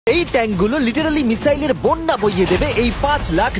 এই ট্যাঙ্কগুলো লিটারালি মিসাইলের বন্যা বইয়ে দেবে এই $5 লাখ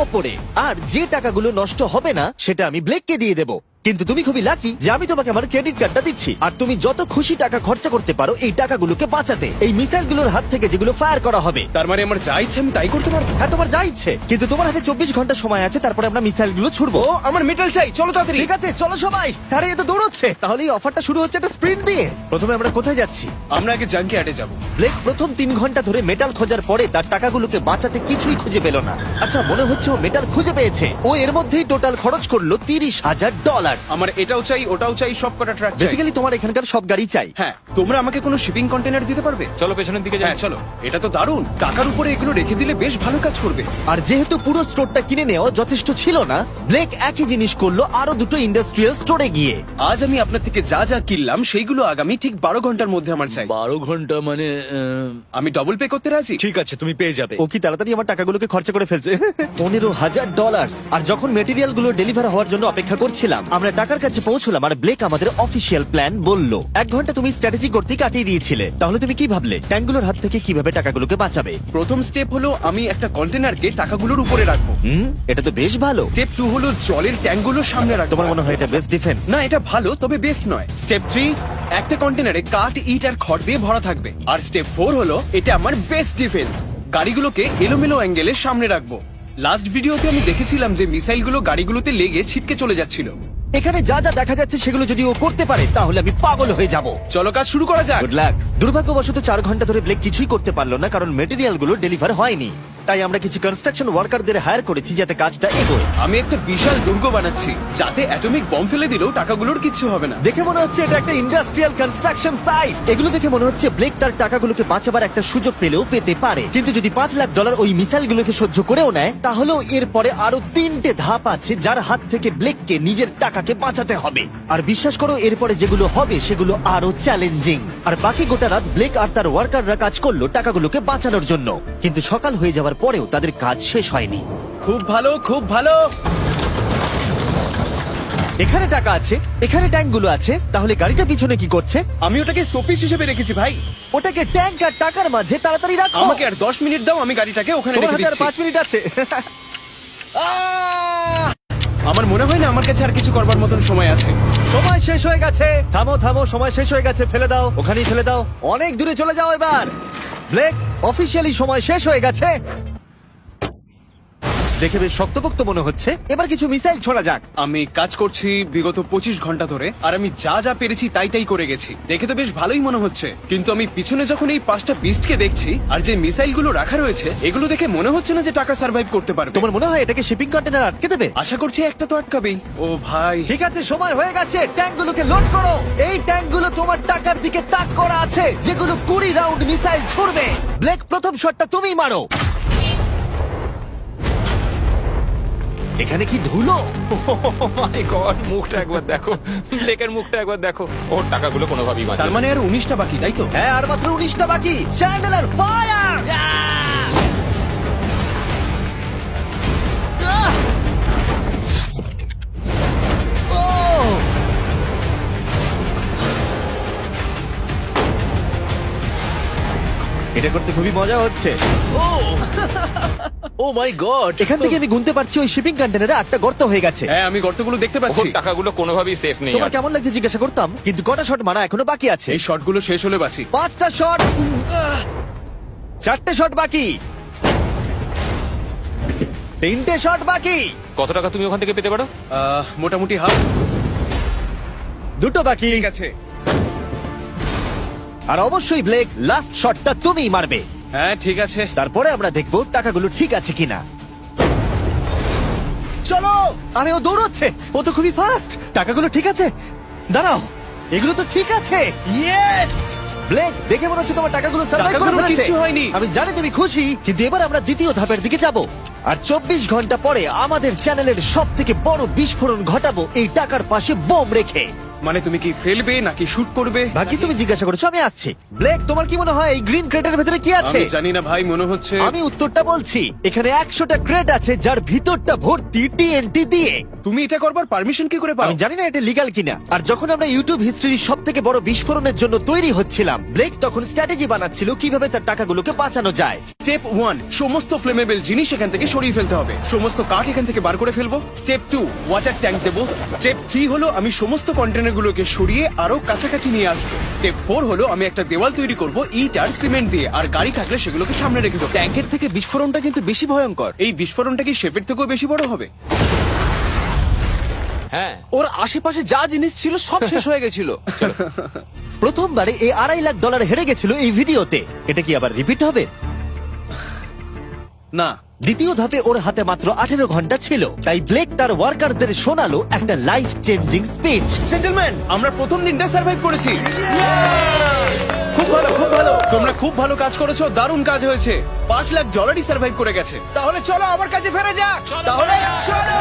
ওপরে। আর যে টাকাগুলো নষ্ট হবে না সেটা আমি ব্লেককে দিয়ে দেবো। কিন্তু তুমি খুবই লাকি যে আমি তোমাকে আমার ক্রেডিট কার্ডটা দিচ্ছি, আর তুমি যত খুশি টাকা খরচা করতে পারো এই টাকাগুলোকে বাঁচাতে, এই মিসাইলগুলোর হাত থেকে যেগুলো ফায়ার করা হবে। তার মানে আমার যা ইচ্ছে আমি তাই করতে পারবো? হ্যাঁ, তোমার যা ইচ্ছে, কিন্তু তোমার হাতে 24 ঘন্টা সময় আছে, তারপরে আমরা মিসাইলগুলো ছুড়বো। ও আমার মেটাল চাই, চলো তাড়াতাড়ি। ঠিক আছে, চলো সবাই। আরে এ তো দৌড়চ্ছে। তাহলে এই অফারটা শুরু হচ্ছে একটা স্প্রিন্ট দিয়ে। প্রথমে আমরা কোথায় যাচ্ছি? আমরা আগে জাঙ্কি অ্যাডে যাবো। ব্লেক প্রথম 3 ঘন্টা ধরে মেটাল খোঁজার পরে তার টাকাগুলোকে বাঁচাতে কিছুই খুঁজে পেল না। আচ্ছা, মনে হচ্ছে ও মেটাল খুঁজে পেয়েছে। ও এর মধ্যেই টোটাল খরচ করলো $30,000। আমার এটাও চাই, ওটাও চাই, সব কটা ট্রাক চাই। বেসিক্যালি তোমার এখানকার সব গাড়ি চাই। হ্যাঁ, তোমরা আমাকে কোনো শিপিং কন্টেনার দিতে পারবে? চলো পেছনের দিকে যাই। হ্যাঁ চলো, এটা তো দারুণ। টাকার উপরে এগুলো রেখে দিলে বেশ ভালো কাজ করবে। আর যেহেতু পুরো স্টোরটা কিনে নেওয়া যথেষ্ট ছিল না, ব্লেক একই জিনিস করলো আরো দুটো ইন্ডাস্ট্রিয়াল স্টোরে গিয়ে। আজ আমি আপনার থেকে যা যা কিনলাম সেইগুলো আগামী ঠিক 12 ঘন্টার মধ্যে আমার চাই। 12 ঘন্টা মানে আমি ডবল পে করতে রাজি। ঠিক আছে, তুমি পেয়ে যাবে। ও কি তাড়াতাড়ি আমার টাকাগুলোকে খরচা করে ফেলছে। $15,000। আর যখন মেটেরিয়াল গুলো ডেলিভার হওয়ার জন্য অপেক্ষা করছিলাম, আমরা টাকার কাছে পৌঁছলাম আর ব্লেক আমাদের অফিসিয়াল প্ল্যান বলল। 1 ঘন্টা তুমি স্ট্র্যাটেজি করতে কাটিয়ে দিয়েছিলে, তাহলে তুমি কি ভাবলে ট্যাঙ্কগুলোর হাত থেকে কিভাবে টাকাগুলোকে বাঁচাবে? প্রথম স্টেপ হলো আমি একটা কন্টেনারকে টাকাগুলোর উপরে রাখবো। এটা তো বেশ ভালো। স্টেপ 2 হলো জলের ট্যাঙ্কগুলো সামনে রাখবো। তোমার মনে হয় এটা বেস্ট ডিফেন্স? না, এটা ভালো তবে বেস্ট নয়। স্টেপ 3, একটা কন্টেনারে কাঠ, ইট আর খড় দিয়ে ভরা থাকবে। আর স্টেপ 4 হলো এটা আমার বেস্ট ডিফেন্স, গাড়িগুলোকে এলোমেলো অ্যাঙ্গেলে সামনে রাখবো। লাস্ট ভিডিওতে আমি দেখেছিলাম যে মিসাইলগুলো গাড়িগুলোতে লেগে ছিটকে চলে যাচ্ছিল। এখানে যা যা দেখা যাচ্ছে সেগুলো যদি ও করতে পারে তাহলে আমি পাগল হয়ে যাব। চলো কাজ শুরু করা যাক। Good luck. দুর্ভাগ্যবশত 4 ঘন্টা ধরে ব্লেক কিছুই করতে পারলো না, কারণ মেটেরিয়াল গুলো ডেলিভার হয়নি। তাই আমরা কিছু কনস্ট্রাকশন ওয়ার্কারদের হায়ার করেছি যাতে কাজটা এগোয়। আমি একটা বিশাল দুর্গ বানাচ্ছি যাতে অ্যাটমিক বম ফেলে দিলেও টাকাগুলোর কিচ্ছু হবে না। দেখে মনে হচ্ছে এটা একটা ইন্ডাস্ট্রিয়াল কনস্ট্রাকশন সাইট। এগুলো দেখে মনে হচ্ছে ব্লেক তার টাকাগুলোকে বাঁচাবার একটা সুযোগ পেলেও পেতে পারে, কিন্তু যদি $5 লাখ ওই মিসাইলগুলোকে সহ্য করেও নেয়, তাহলেও এরপরে আরো 3টে ধাপ আছে যার হাত থেকে ব্লেককে নিজের টাকাকে বাঁচাতে হবে। আর বিশ্বাস করো, এরপরে যেগুলো হবে সেগুলো আরো চ্যালেঞ্জিং। আর বাকি গোটা রাত ব্লেক আর তার ওয়ার্কাররা কাজ করলো টাকাগুলোকে বাঁচানোর জন্য, কিন্তু সকাল হয়ে যাওয়ার পরেও তাদের কাজ শেষ হয়নি। খুব ভালো, খুব ভালো। এখানে টাকা আছে, এখানে ট্যাঙ্কগুলো আছে, তাহলে গাড়িটা পিছনে কি করছে? আমি ওটাকে শোপিস হিসেবে রেখেছি ভাই। ওটাকে ট্যাঙ্ক আর টাকার মাঝে তাড়াতাড়ি রাখো। আমাকে আর 10 মিনিট দাও, আমি গাড়িটাকে ওখানে তোমার রেখে হাতে আর দিচ্ছি। 5 মিনিট আছে। আমার মনে হয় না আমার কাছে আর কিছু করবার মতন সময় আছে। সময় শেষ হয়ে গেছে। থামো থামো, সময় শেষ হয়ে গেছে। ফেলে দাও, ওখানেই ফেলে দাও। অনেক দূরে চলে যাও এবার। ব্লেক, অফিসিয়ালি সময় শেষ হয়ে গেছে। দেখে বেশ শক্তপোক্ত মনে হচ্ছে। এবার কিছু মিসাইল ছোড়া যাক। আমি কাজ করছি বিগত 25 ঘন্টা ধরে, আর আমি যা যা পেরেছি তাই তাই করে গেছি। দেখে তো বেশ ভালোই মনে হচ্ছে, কিন্তু আমি পিছনে যখন এই 5টা বিস্টকে দেখছি আর যে মিসাইলগুলো রাখা রয়েছে, এগুলো দেখে মনে হচ্ছে না যে টাকা সার্ভাইভ করতে পারবে। তোমার মনে হয় এটাকে শিপিং কন্টেনার আটকে দেবে? আশা করছি একটা তো আটকাবেই। ও ভাই, ঠিক আছে, সময় হয়ে গেছে। ট্যাঙ্কগুলোকে লোড করো। এই ট্যাঙ্কগুলো তোমার টাকার দিকে তাক করা আছে, যেগুলো 20 রাউন্ড মিসাইল ছুড়বে। ব্লেক, প্রথম শটটা তুমিই মারো। এখানে কি ধুলো! মাই গড, মুখটা একবার দেখো, ব্লেকের মুখটা একবার দেখো। ওর টাকাগুলো কোনোভাবেই তার বাঁচবে। মানে আর 19টা বাকি, তাই তো? হ্যাঁ, আর মাত্র 19টা বাকি। Chandler, fire! এটা করতে খুবই মজা হচ্ছে। ও মাই গড, এখান থেকে আমি গুনতে পারছি ওই শিপিং কন্টেনারে 8টা গর্ত হয়ে গেছে। হ্যাঁ, আমি গর্তগুলো দেখতে ওর পাচ্ছি। টাকাগুলো কোনোভাবেই সেফ নেই। তোমার কেমন লাগছে জিজ্ঞাসা করতাম, কিন্তু কটা শট মারা এখনো বাকি আছে। এই শটগুলো শেষ হলে বাঁচি। 5টা শট, 4টে শট বাকি, 3টে শট বাকি, কত টাকা তুমি ওখান থেকে পেতে পারো? মোটামুটি হাফ। 2টো বাকি। ঠিক আছে। আর অবশ্যই ব্লেক, লাস্ট শটটা তুমিই মারবে। হ্যাঁ ঠিক আছে। তারপরে আমরা দেখবো টাকাগুলো ঠিক আছে কিনা। চলো। আরে ও দৌড়চ্ছে, ও তো খুবই ফাস্ট। টাকাগুলো ঠিক আছে? দাঁড়াও, এগুলো তো ঠিক আছে। ইয়েস! ব্লেক, দেখে মনে হচ্ছে তোমার টাকাগুলো সার্ভাইভ করে টাকাগুলোর ফেলেছে। কিচ্ছু হয়নি। আমি জানি তুমি খুশি, কিন্তু এবার আমরা দ্বিতীয় ধাপের দিকে যাব। আর 24 ঘন্টা পরে আমাদের চ্যানেলের সব থেকে বড় বিস্ফোরণ ঘটাবো এই টাকার পাশে বোম রেখে। মানে তুমি কি ফেলবে নাকি শুট করবে? বাকি তুমি জিজ্ঞাসা করেছো, আমি আসছি। ব্লেক, তোমার কি মনে হয় এই গ্রিন ক্রেটের ভেতরে কি আছে? আমি জানি না ভাই, মনে হচ্ছে আমি উত্তরটা বলছি। এখানে 100টা ক্রেট আছে যার ভিতরটা ভর্তি টিএনটি দিয়ে। তুমি এটা করবার পারমিশন কি করে পাও? আমি জানি না এটা লিগ্যাল কিনা। আর যখন আমরা ইউটিউব হিস্ট্রির সব থেকে বড় বিস্ফোরণের জন্য তৈরি হচ্ছিলাম, ব্লেক তখন স্ট্র্যাটেজি বানাচ্ছিল কিভাবে তার টাকাগুলোকে বাঁচানো যায়। স্টেপ 1, সমস্ত ফ্লেমেবল জিনিস এখান থেকে সরিয়ে ফেলতে হবে। সমস্ত কাঠ এখান থেকে বার করে ফেলবো। স্টেপ 2, ওয়াটার ট্যাঙ্ক দেবো। স্টেপ 3 হলো আমি সমস্ত কন্টেনারগুলোকে সরিয়ে আরো কাছাকাছি নিয়ে আসবো। স্টেপ 4 হলো আমি একটা দেওয়াল তৈরি করব ইট আর সিমেন্ট দিয়ে, আর গাড়ি থাকলে সেগুলোকে সামনে রেখে দেবো। ট্যাঙ্কের থেকে বিস্ফোরণটা কিন্তু বেশি ভয়ঙ্কর। এই বিস্ফোরণটা কি শেপের থেকেও বেশি বড় হবে? হ্যাঁ, ওর আশেপাশে যা জিনিস ছিল সব শেষ হয়ে গেছিল। প্রথমবারে এই $2.5 লাখ হেরে গেছিল এই ভিডিওতে। এটা কি আবার রিপিট হবে? না, দ্বিতীয় ধাপে ওর হাতে মাত্র 18 ঘন্টা ছিল, তাই ব্লেক তার ওয়ার্কারদের শোনালো একটা লাইফ চেঞ্জিং স্পিচ। জেন্টলম্যান, আমরা প্রথম দিনটা সার্ভাইভ করেছি। খুব ভালো, খুব ভালো। তোমরা খুব ভালো কাজ করেছো, দারুণ কাজ হয়েছে। $5 লাখ সার্ভাইভ করে গেছে। তাহলে চলো আমার কাছে ফেরা যাক। তাহলে চলো।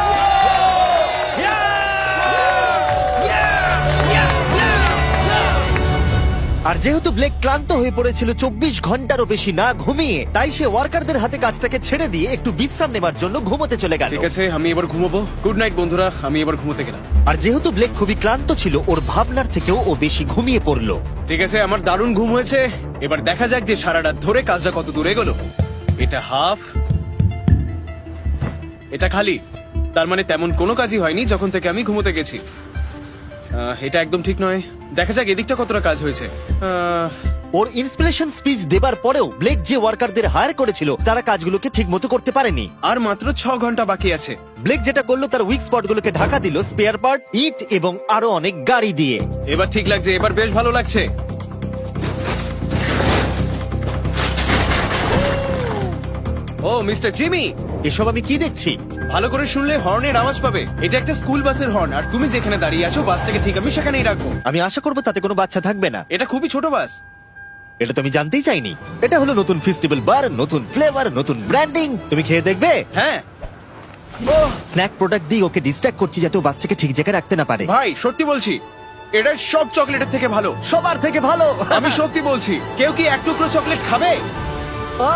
আর যেহেতু ব্লেক ক্লান্ত হয়ে পড়েছিল 24 ঘন্টারও বেশি না ঘুমিয়ে, তাই সে ওয়ার্কারদের হাতে কাজটাকে ছেড়ে দিয়ে একটু বিশ্রাম নেবার জন্য ঘুমোতে চলে গেল। ঠিক আছে, আমি এবার ঘুমোবো। গুড নাইট বন্ধুরা, আমি এবার ঘুমোতে গেলাম। আর যেহেতু ব্লেক খুবই ক্লান্ত ছিল, ওর ভাবনার থেকেও ও বেশি ঘুমিয়ে পড়লো। ঠিক আছে, আমার দারুণ ঘুম হয়েছে। এবার দেখা যাক যে সারা রাত ধরে কাজটা কত দূরে গেল। এটা হাফ, এটা খালি। তার মানে তেমন কোনো কাজই হয়নি যখন থেকে আমি ঘুমোতে গেছি। এটা একদম ঠিক নয়। দেখা যাক এদিকটা কতটা কাজ হয়েছে। ওর ইন্সপিরেশন স্পিচ দেবার পরেও ব্লেক যে ওয়ার্কারদের হায়ার করেছিল তারা কাজগুলোকে ঠিক মতো করতে পারেনি। আর মাত্র 6 ঘন্টা বাকি আছে। ব্লেক যেটা করলো তার উইক স্পটগুলোকে ঢাকা দিল স্পেয়ার পার্ট, ইট এবং আরো অনেক গাড়ি দিয়ে। এবার ঠিক লাগছে, এবার বেশ ভালো লাগছে। ও মিস্টার জিমি, এসব আমি কি দেখছি? ভালো করে শুনলে হর্নের আওয়াজ পাবে। এটা একটা স্কুল বাসের হর্ন, আর তুমি যেখানে দাঁড়িয়ে আছো বাসটাকে ঠিক আমি সেখানেই রাখবো। আমি আশা করবো তাতে কোনো বাচ্চা থাকবে না। এটা খুবই ছোট বাস। এটা তো আমি জানতেই চাইনি। এটা হলো নতুন ফেস্টিভ্যাল বার, নতুন ফ্লেভার, নতুন ব্র্যান্ডিং। তুমি খেয়ে দেখবে? হ্যাঁ স্ন্যাক প্রোডাক্ট দিয়ে ওকে ডিস্ট্র্যাক্ট করছি যাতে ও বাসটাকে ঠিক জায়গায় রাখতে না পারে। ভাই, সত্যি বলছি, এটা সব চকলেটের থেকে ভালো। সবার থেকে ভালো। আমি সত্যি বলছি। কেউ কি এক টুকরো চকলেট খাবে? ও,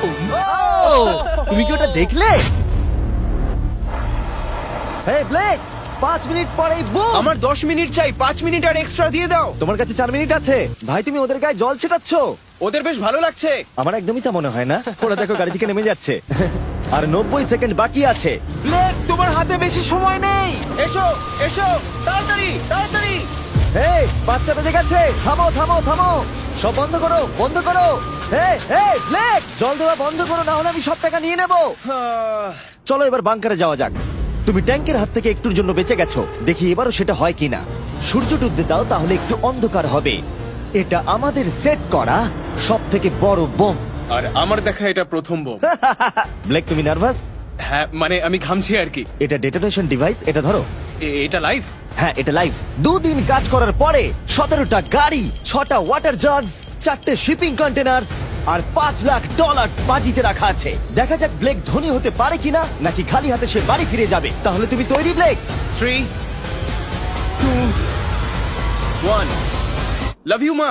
ও, তুমি কি ওটা দেখলে? হে ব্লেক, 5 মিনিট পরেই বুম। আমার 10 মিনিট চাই, 5 মিনিট আর এক্সট্রা দিয়ে দাও। তোমার কাছে 4 মিনিট আছে। ভাই, তুমি ওদের গায়ে জল ছেটাচ্ছ। ওদের বেশ ভালো লাগছে। আমার একদমই তা মনে হয় না। ওরা দেখো গাড়ি থেকে নেমে যাচ্ছে। আর 90 সেকেন্ড বাকি আছে। ব্লেক, তোমার হাতে বেশি সময় নেই। এসো এসো, তাড়াতাড়ি তাড়াতাড়ি। হে, 5টা বেজে গেছে। থামো থামো থামো, সব বন্ধ করো, বন্ধ করো। হে হে ব্লেক, জল দেওয়া বন্ধ করো, না হলে আমি সব টাকা নিয়ে নেব। চলো এবার বাংকারে যাওয়া যাক। তুমি ট্যাঙ্কের হাত থেকে একটুর জন্য বেঁচে গেছো। দেখি এবারও সেটা হয় কিনা। সূর্য ডুবতে দাও, তাহলে একটু অন্ধকার হবে। এটা আমাদের সেট করা সব থেকে বড় বোম। আর আমার দেখা এটা প্রথম বোম। ব্লেক, তুমি নার্ভাস? হ্যাঁ, মানে আমি ঘামছি আর কি। এটা ডেটোনেশন ডিভাইস, এটা ধরো। এটা লাইভ? হ্যাঁ, এটা লাইভ। 2 দিন কাজ করার পরে 17টা গাড়ি, 6টা ওয়াটার জাগস, 4টে শিপিং কন্টেনার্স আর $5 লাখ বাজিতে রাখা আছে। দেখা যাক ব্লেক ধনী হতে পারে কিনা, নাকি খালি হাতে সে বাড়ি ফিরে যাবে। তাহলে তুমি তৈরি ব্লেক? 3, 2, 1। লাভ ইউ মা।